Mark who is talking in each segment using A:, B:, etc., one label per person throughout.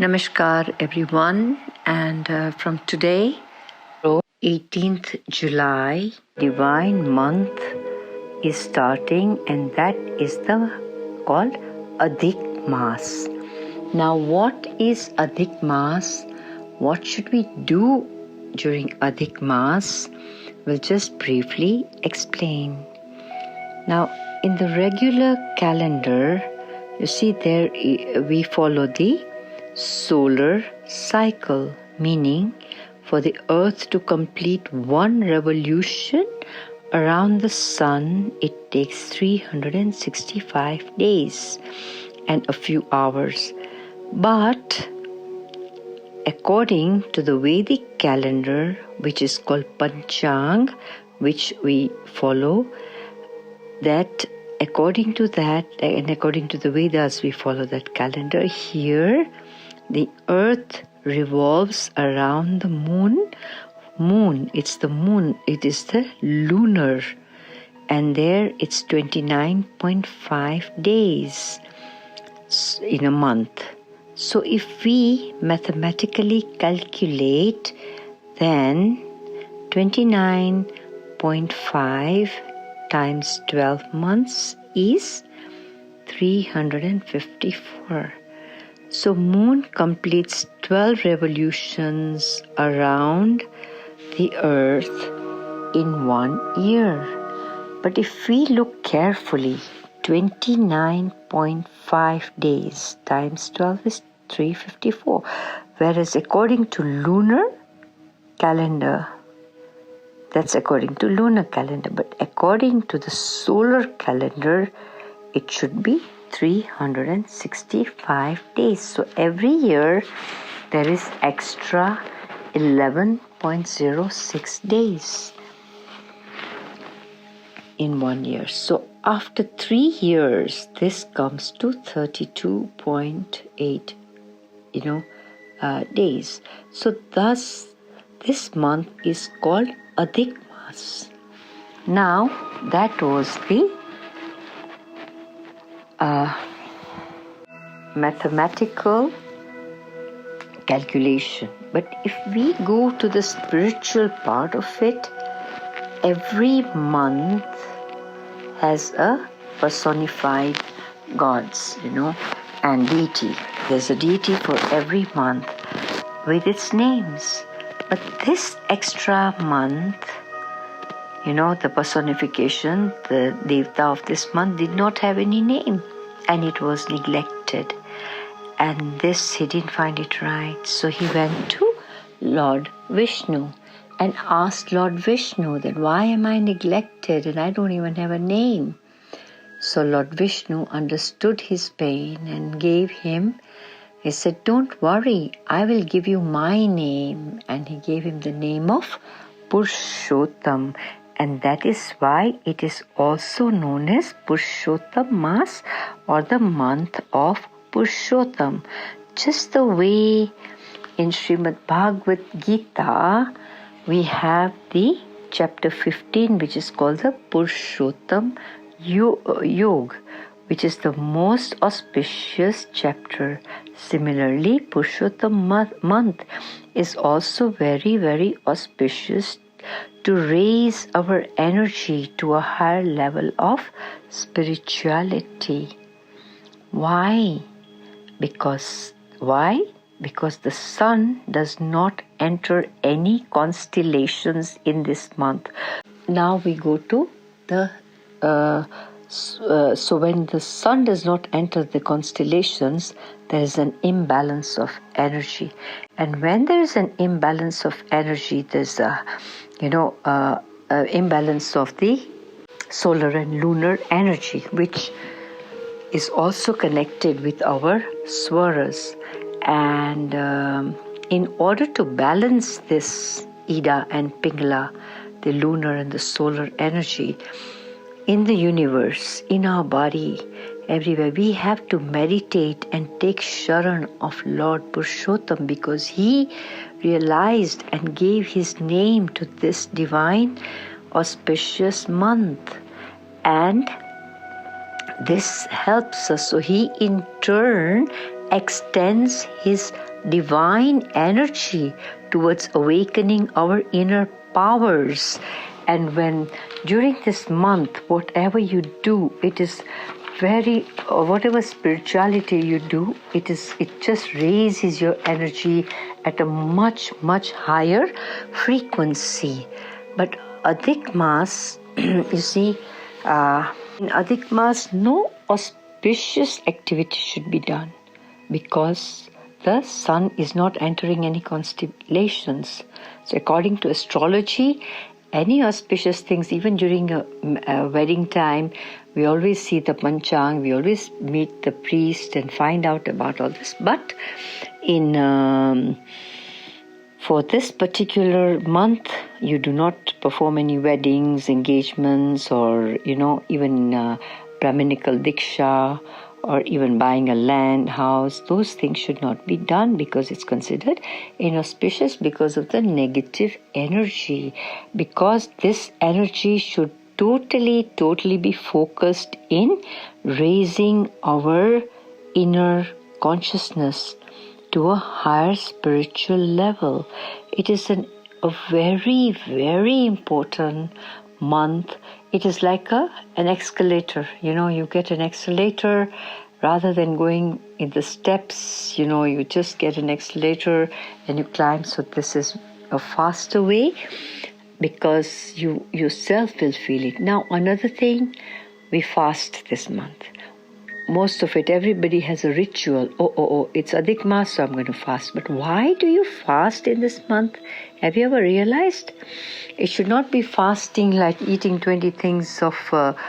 A: Namaskar everyone, and from today, 18th July, Divine Month is starting, and that is called Adhik Maas. Now, what is Adhik Maas? What should we do during Adhik Maas? We'll just briefly explain. Now, in the regular calendar, you see there we follow the solar cycle, meaning for the earth to complete one revolution around the sun, it takes 365 days and a few hours. But according to the Vedic calendar, which is called Panchang, which we follow, that according to that and according to the Vedas, we follow that calendar. Here the earth revolves around the moon. It's the moon, it is the lunar, and there it's 29.5 days in a month. So if we mathematically calculate, then 29.5 times 12 months is 354. So moon completes 12 revolutions around the earth in 1 year. But if we look carefully, 29.5 days times 12 is 354. Whereas according to lunar calendar, that's according to lunar calendar, but according to the solar calendar, it should be 365 days. So every year there is extra 11.06 days in 1 year. So after 3 years, this comes to 32.8 days. So thus this month is called Adhik Maas. Now that was the mathematical calculation. But if we go to the spiritual part of it, every month has a personified gods, and deity. There's a deity for every month with its names. But this extra month, the personification, the Devta of this month did not have any name, and it was neglected. And this, he didn't find it right. So he went to Lord Vishnu and asked Lord Vishnu that why am I neglected and I don't even have a name? So Lord Vishnu understood his pain and he said, don't worry, I will give you my name. And he gave him the name of Purushottam. And that is why it is also known as Purushottam Maas, or the month of Purushottam. Just the way in Srimad Bhagavad Gita, we have the chapter 15, which is called the Purushottam Yoga, which is the most auspicious chapter. Similarly, Purushottam month is also very, very auspicious to raise our energy to a higher level of spirituality. Why? Because the sun does not enter any constellations in this month. Now we go to the so when the sun does not enter the constellations, there is an imbalance of energy. And when there is an imbalance of energy, there's a imbalance of the solar and lunar energy, which is also connected with our swaras. And in order to balance this Ida and Pingala, the lunar and the solar energy, in the universe, in our body, everywhere, we have to meditate and take Sharan of Lord Purushottam, because he realized and gave his name to this divine auspicious month. And this helps us. So he in turn extends his divine energy towards awakening our inner powers. And when during this month, whatever you do, it is whatever spirituality you do, it just raises your energy at a much, much higher frequency. But Adhik Maas, you see, in Adhik Maas, no auspicious activity should be done because the sun is not entering any constellations. So according to astrology, any auspicious things, even during a wedding time, we always see the panchang, we always meet the priest and find out about all this. But for this particular month, you do not perform any weddings, engagements, or even Brahminical diksha, or even buying a land, house. Those things should not be done because it's considered inauspicious because of the negative energy. Because this energy should totally be focused in raising our inner consciousness to a higher spiritual level. It is a very, very important month. It is like an escalator. You get an escalator rather than going in the steps. You just get an escalator and you climb. So this is a faster way because you yourself will feel it. Now, another thing, we fast this month. Most of it, everybody has a ritual. Oh, it's Adhik Maas, so I'm going to fast. But why do you fast in this month? Have you ever realized? It should not be fasting like eating 20 things of, farad.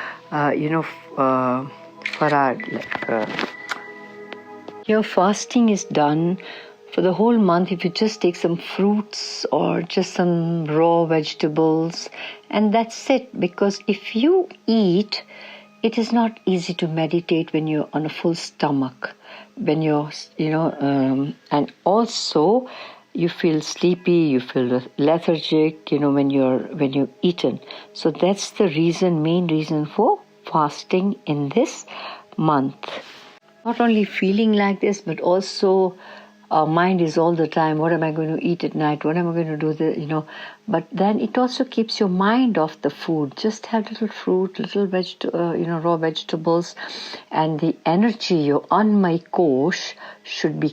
A: Your fasting is done for the whole month if you just take some fruits or just some raw vegetables, and that's it. Because if you eat, it is not easy to meditate when you're on a full stomach, when you're, and also you feel sleepy, you feel lethargic, when you've eaten. So that's the main reason for fasting in this month. Not only feeling like this, but also our mind is all the time, what am I going to eat at night? What am I going to do? But then it also keeps your mind off the food. Just have little fruit, little raw vegetables, and the energy, your anmay kosh, should be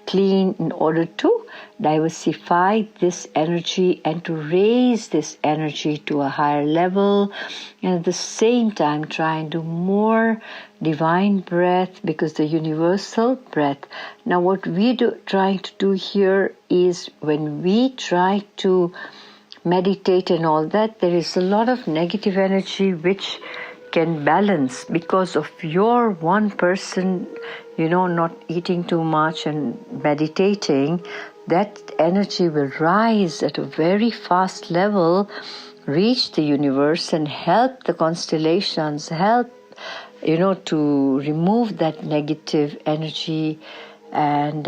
A: clean in order to diversify this energy and to raise this energy to a higher level, and at the same time try and do more divine breath, because the universal breath. Now what we trying to do here is, when we try to meditate and all that, there is a lot of negative energy which can balance because of your one person, not eating too much and meditating. That energy will rise at a very fast level, reach the universe and help the constellations, help to remove that negative energy. And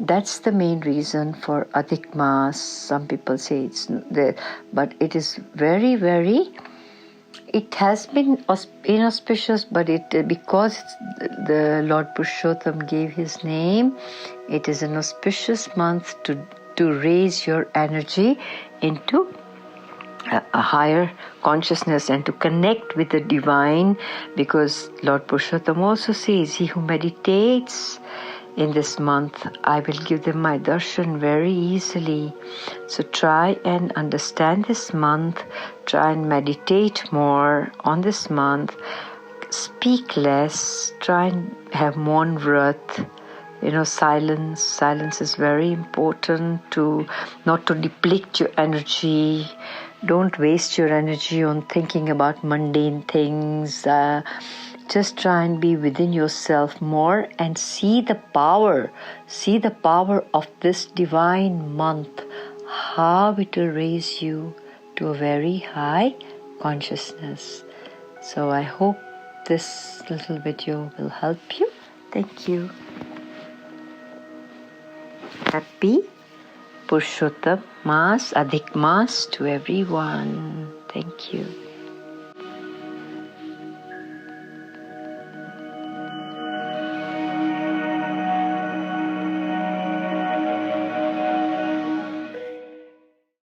A: that's the main reason for Adhik Maas. Some people say it's there, but it is very, very, it has been inauspicious, but because the Lord Purushottam gave his name, it is an auspicious month to raise your energy into a higher consciousness and to connect with the divine, because Lord Purushottam also says, he who meditates in this month, I will give them my darshan very easily. So try and understand this month, try and meditate more on this month, speak less, try and have Maun Vrat. Silence is very important, not to deplete your energy. Don't waste your energy on thinking about mundane things. Just try and be within yourself more and see the power of this divine month, how it will raise you to a very high consciousness. So I hope this little video will help you. Thank you. Happy Purushottam Maas, Adhik Maas to everyone. Thank you.